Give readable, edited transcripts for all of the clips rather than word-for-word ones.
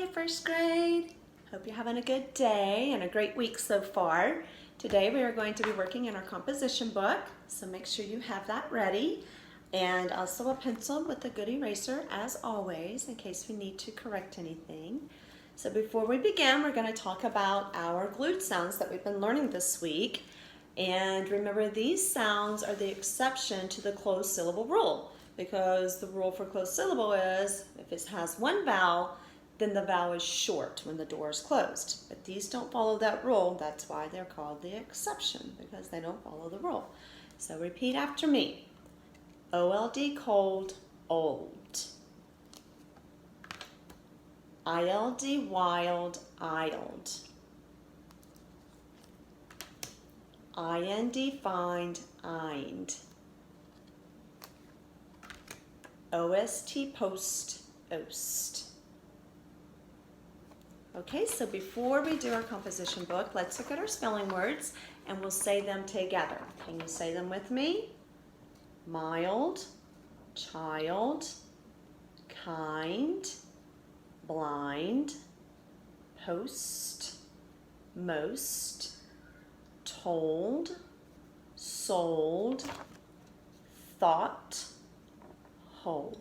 Hi, first grade. Hope you're having a good day and a great week so far. Today we are going to be working in our composition book, so make sure you have that ready. And also a pencil with a good eraser, as always, in case we need to correct anything. So before we begin, we're going to talk about our glued sounds that we've been learning this week. And remember, these sounds are the exception to the closed syllable rule, because the rule for closed syllable is if it has one vowel, then the vowel is short when the door is closed. But these don't follow that rule. That's why they're called the exception, because they don't follow the rule. So repeat after me. OLD, cold, old. ILD, wild, isled. IND, find, ind. OST, post, ost. Okay, so before we do our composition book, let's look at our spelling words and we'll say them together. Can you say them with me? Mild, child, kind, blind, post, most, told, sold, thought, whole.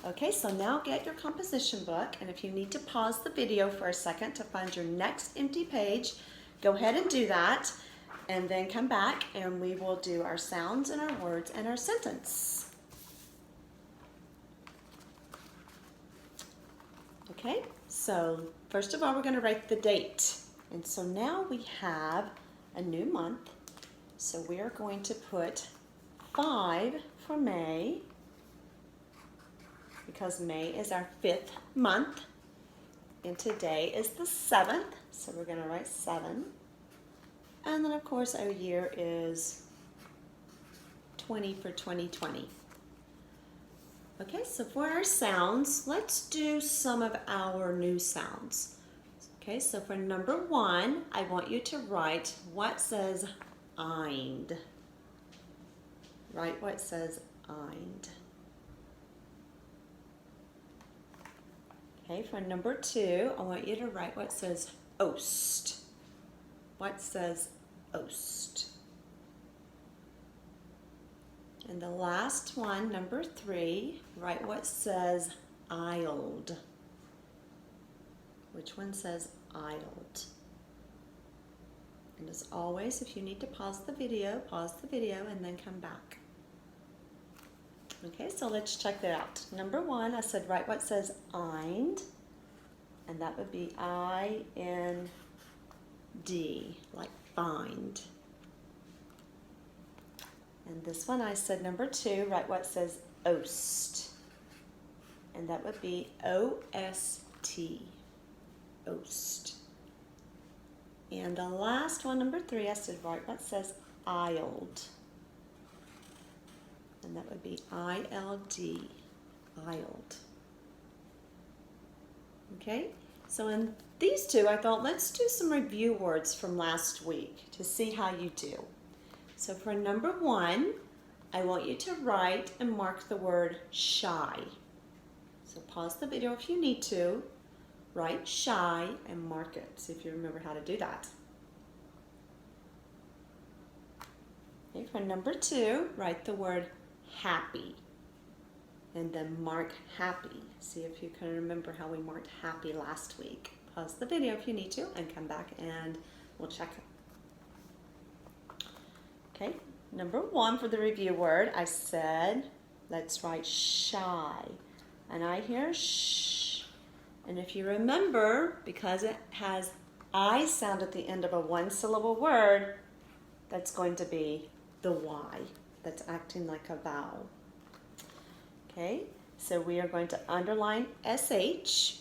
Okay, so now get your composition book, and if you need to pause the video for a second to find your next empty page, go ahead and do that, and then come back and we will do our sounds and our words and our sentence. Okay, so first of all, we're going to write the date. And so now we have a new month, so we are going to put 5 for May, because May is our 5th month, and today is the 7th, so we're going to write 7. And then of course our year is 20 for 2020. Okay, so for our sounds, let's do some of our new sounds. Okay, so for number 1, I want you to write what says ind. Write what says ind. Okay, for number 2, I want you to write what says ost. What says ost? And the last one, number 3, write what says isled. Which one says isled? And as always, if you need to pause the video and then come back. Okay, so let's check that out. Number 1, I said write what says ind, and that would be IND, like find. And this one I said number 2, write what says ost, and that would be OST, ost. And the last one, number 3, I said write what says isled, and that would be ILD, isled. Okay, so in these two, I thought let's do some review words from last week to see how you do. So for number 1, I want you to write and mark the word shy. So pause the video if you need to. Write shy and mark it. See if you remember how to do that. Okay, for number 2, write the word happy. And then mark happy. See if you can remember how we marked happy last week. Pause the video if you need to and come back and we'll check it. Okay, number 1 for the review word, I said, let's write shy. And I hear shh. And if you remember, because it has I sound at the end of a 1-syllable word, that's going to be the Y. That's acting like a vowel. Okay, so we are going to underline SH.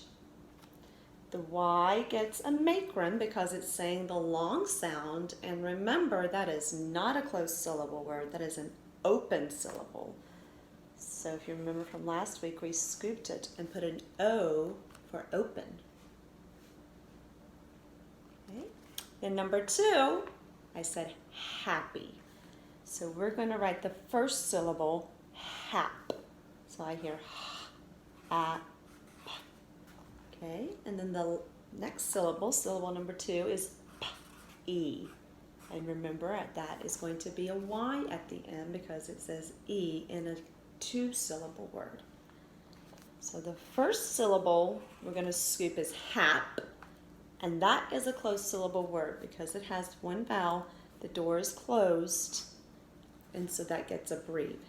The Y gets a macron because it's saying the long sound, and remember that is not a closed syllable word, that is an open syllable. So if you remember from last week, we scooped it and put an O for open. Okay. Then number 2, I said happy. So we're going to write the first syllable hap. So I hear Okay, and then the next syllable, syllable number 2, is P-E. And remember, that is going to be a Y at the end because it says E in a 2-syllable word. So the first syllable we're going to scoop is hap, and that is a closed syllable word because it has one vowel. The door is closed, and so that gets a breathe.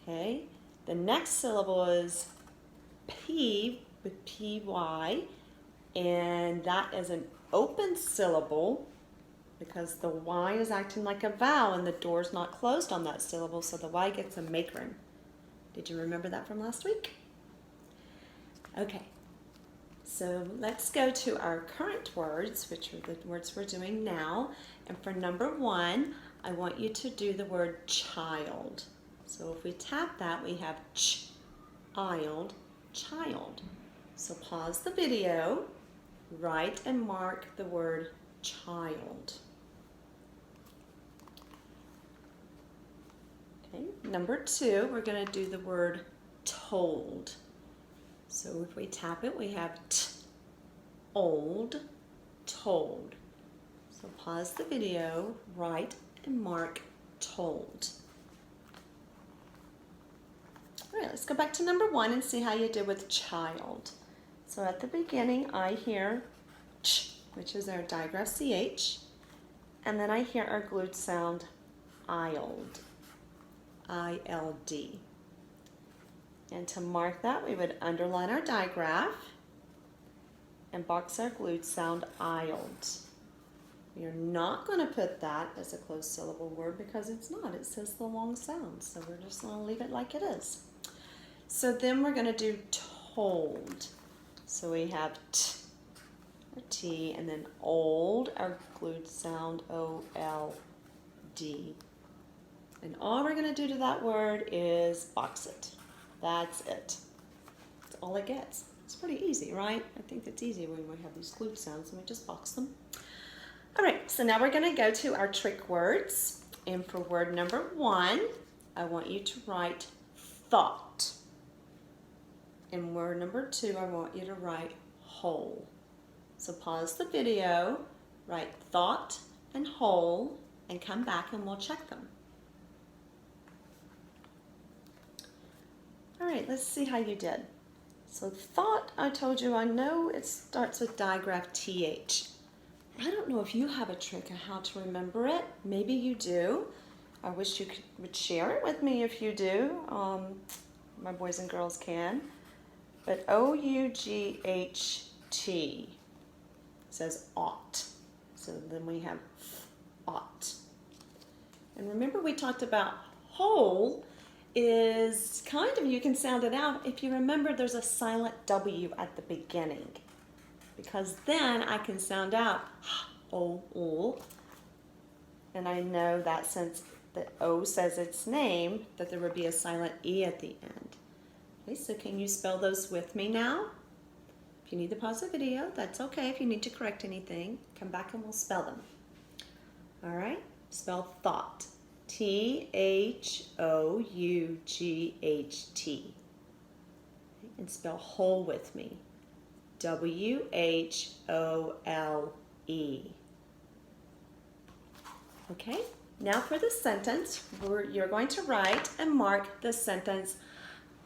Okay, the next syllable is P with P-Y, and that is an open syllable because the Y is acting like a vowel and the door's not closed on that syllable, so the Y gets a makron. Did you remember that from last week? Okay, so let's go to our current words, which are the words we're doing now. And for number 1, I want you to do the word child. So if we tap that, we have child, child. So pause the video, write and mark the word child. Okay, number 2, we're going to do the word told. So if we tap it, we have old, told. So pause the video, write and mark told. All right, let's go back to number 1 and see how you did with child. So at the beginning, I hear ch, which is our digraph CH, and then I hear our glued sound ILD. I-L-D. And to mark that, we would underline our digraph and box our glued sound ILD. We are not going to put that as a closed syllable word because it's not. It says the long sound, so we're just going to leave it like it is. So then we're going to do told. So we have T, or T, and then old, our glued sound O-L-D. And all we're going to do to that word is box it. That's it. That's all it gets. It's pretty easy, right? I think it's easy when we have these glued sounds and we just box them. All right, so now we're going to go to our trick words. And for word number 1, I want you to write thought. And word number 2, I want you to write whole. So pause the video, write thought and whole, and come back and we'll check them. All right, let's see how you did. So thought, I told you, I know it starts with digraph TH. I don't know if you have a trick on how to remember it. Maybe you do. I wish you would share it with me if you do. My boys and girls can. But O-U-G-H-T says ought. So then we have ought. And remember we talked about whole is kind of, you can sound it out. If you remember, there's a silent W at the beginning. Because then I can sound out O. And I know that since the O says its name, that there would be a silent E at the end. Okay, so can you spell those with me now? If you need to pause the video, that's okay. If you need to correct anything, come back and we'll spell them. All right, spell thought. T-H-O-U-G-H-T. And spell whole with me. W-H-O-L-E. Okay, now for the sentence, you're going to write and mark the sentence,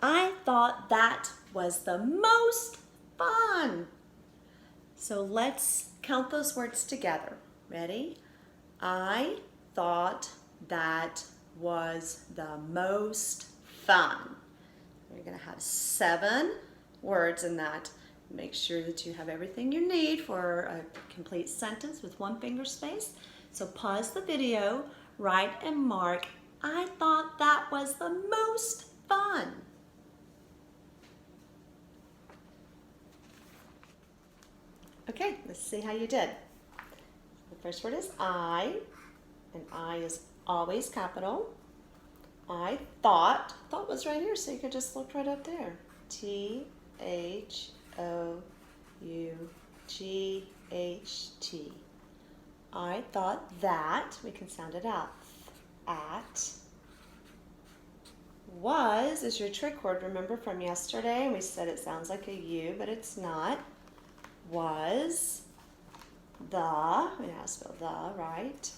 I thought that was the most fun. So let's count those words together. Ready? I thought that was the most fun. You're going to have 7 words in that. Make sure that you have everything you need for a complete sentence with 1 finger space. So pause the video, write and mark, I thought that was the most fun. Okay, let's see how you did. The first word is I, and I is always capital. I thought was right here, so you could just look right up there. T-H-O-U-G-H-T. I thought that, we can sound it out, at Was is your trick word, remember from yesterday? And we said it sounds like a U, but it's not. Was, the, we now spell the, right?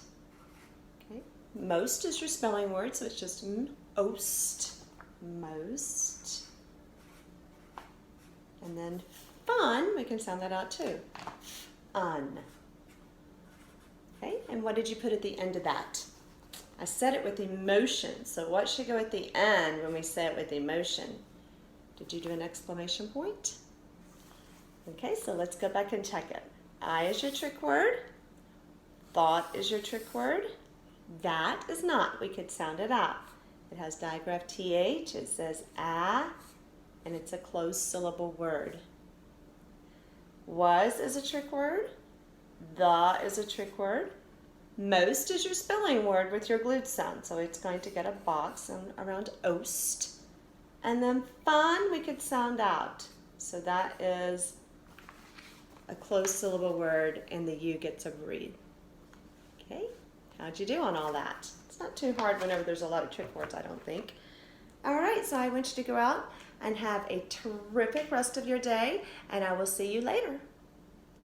Okay. Most is your spelling word, so it's just ost, most. And then fun, we can sound that out too. Un. Okay, and what did you put at the end of that? I said it with emotion, so what should go at the end when we say it with emotion? Did you do an exclamation point? Okay, so let's go back and check it. I is your trick word. Thought is your trick word. That is not. We could sound it out. It has digraph TH. It says a, and it's a closed syllable word. Was is a trick word. The is a trick word. Most is your spelling word with your glued sound, so it's going to get a box around ost. And then fun we could sound out. So that is a closed syllable word, and the U gets a breathe. Okay, how'd you do on all that? It's not too hard whenever there's a lot of trick words, I don't think. All right, so I want you to go out and have a terrific rest of your day, and I will see you later.